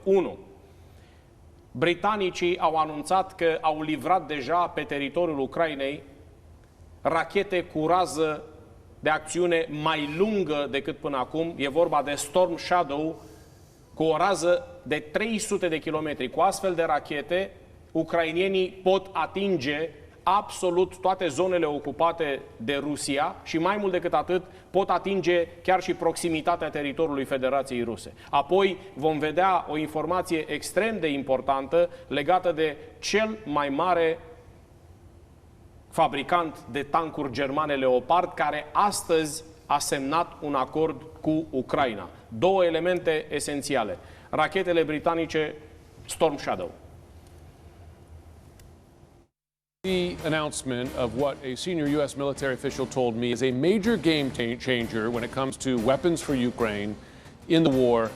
1. Britanicii au anunțat că au livrat deja pe teritoriul Ucrainei rachete cu rază de acțiune mai lungă decât până acum. E vorba de Storm Shadow cu o rază de 300 de kilometri. Cu astfel de rachete, ucrainienii pot atinge absolut toate zonele ocupate de Rusia și mai mult decât atât pot atinge chiar și proximitatea teritoriului Federației Ruse. Apoi vom vedea o informație extrem de importantă legată de cel mai mare fabricant de tancuri germane Leopard, care astăzi a semnat un acord cu Ucraina. Două elemente esențiale. Rachetele britanice Storm Shadow. The announcement of what a senior U.S. military official told me is a major game changer when it comes to weapons for Ukraine in the war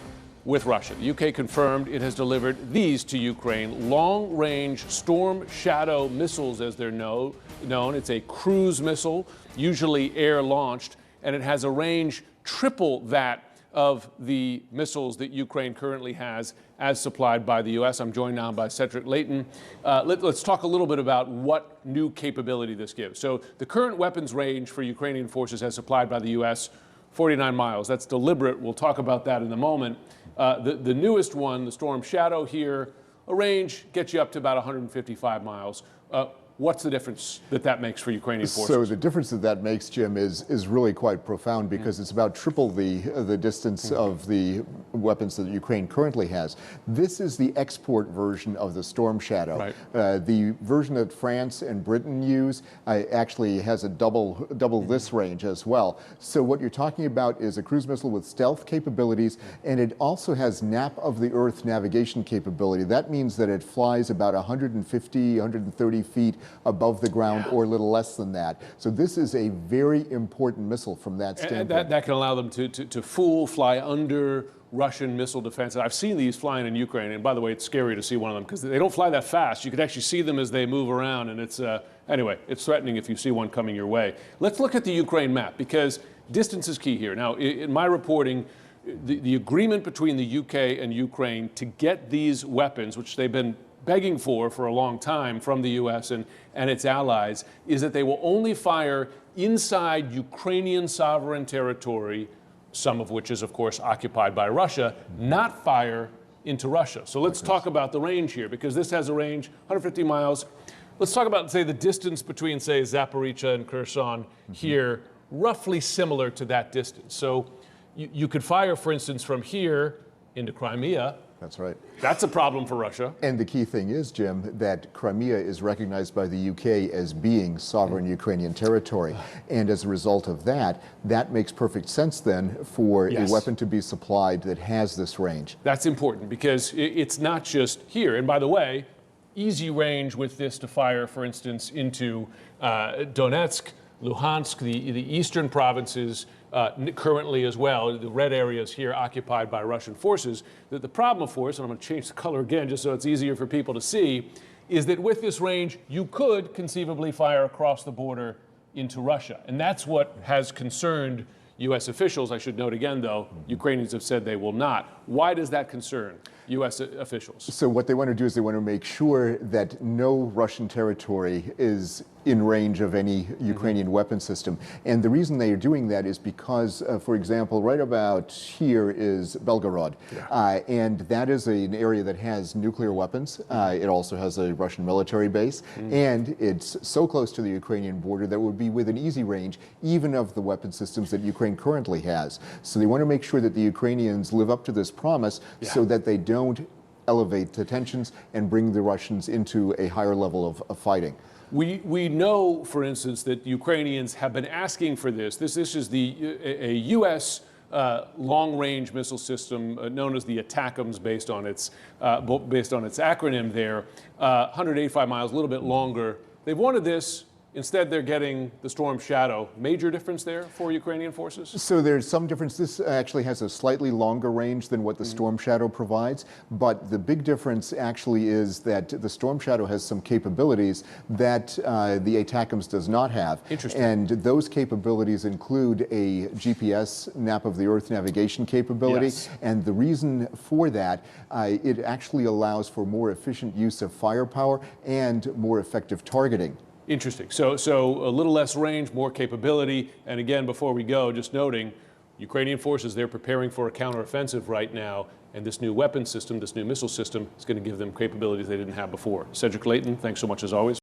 with Russia. The UK confirmed it has delivered these to Ukraine, long-range Storm Shadow missiles, as they're known. It's a cruise missile, usually air-launched, and it has a range triple that of the missiles that Ukraine currently has as supplied by the U.S. I'm joined now by Cedric Layton. Let's talk a little bit about what new capability this gives. So the current weapons range for Ukrainian forces as supplied by the U.S., 49 miles. That's deliberate. We'll talk about that in a moment. The newest one, the Storm Shadow here, a range gets you up to about 155 miles. What's the difference that makes for Ukrainian forces? So the difference that makes, Jim, is really quite profound because it's about triple the distance of the weapons that Ukraine currently has. This is the export version of the Storm Shadow. Right. The version that France and Britain use actually has a double this range as well. So what you're talking about is a cruise missile with stealth capabilities, and it also has nap of the earth navigation capability. That means that it flies about 150, 130 feet above the ground, or a little less than that. So this is a very important missile from that standpoint. And that can allow them to fly under Russian missile defense. I've seen these flying in Ukraine, and by the way, it's scary to see one of them because they don't fly that fast. You can actually see them as they move around, and it's anyway, it's threatening if you see one coming your way. Let's look at the Ukraine map because distance is key here. Now, in my reporting, the agreement between the UK and Ukraine to get these weapons, which they've been begging for a long time from the U.S. and its allies, is that they will only fire inside Ukrainian sovereign territory, some of which is, of course, occupied by Russia, not fire into Russia. So let's talk about the range here, because this has a range, 150 miles. Let's talk about, say, the distance between, say, Zaporizhzhia and Kherson here, roughly similar to that distance. So you could fire, for instance, from here into Crimea. That's right. That's a problem for Russia. And the key thing is, Jim, that Crimea is recognized by the UK as being sovereign Ukrainian territory. And as a result of that, that makes perfect sense then for a weapon to be supplied that has this range. That's important because it's not just here. And by the way, easy range with this to fire, for instance, into Donetsk, Luhansk, the eastern provinces, currently as well, the red areas here occupied by Russian forces. The problem, of course, and I'm going to change the color again just so it's easier for people to see, is that with this range, you could conceivably fire across the border into Russia. And that's what has concerned U.S. officials. I should note again, though, Ukrainians have said they will not. Why does that concern U.S. officials? So what they want to do is they want to make sure that no Russian territory is in range of any Ukrainian weapon system. And the reason they are doing that is because, for example, right about here is Belgorod. And that is an area that has nuclear weapons. It also has a Russian military base. And it's so close to the Ukrainian border that it would be within easy range, even of the weapon systems that Ukraine currently has. So they want to make sure that the Ukrainians live up to this promise so that they don't elevate the tensions and bring the Russians into a higher level of fighting. We know, for instance, that Ukrainians have been asking for this. This is a U.S. long-range missile system known as the ATACMS, based on its acronym there. 185 miles, a little bit longer. They've wanted this Instead, they're getting the Storm Shadow. Major difference there for Ukrainian forces? So there's some difference. This actually has a slightly longer range than what the Storm Shadow provides, but the big difference actually is that the Storm Shadow has some capabilities that the ATACMS does not have. Interesting. And those capabilities include a GPS, map of the Earth navigation capability. Yes. And the reason for that, it actually allows for more efficient use of firepower and more effective targeting. Interesting. So a little less range, more capability. And again, before we go, just noting, Ukrainian forces, they're preparing for a counteroffensive right now. And this new weapon system, this new missile system, is going to give them capabilities they didn't have before. Cedric Layton, thanks so much as always.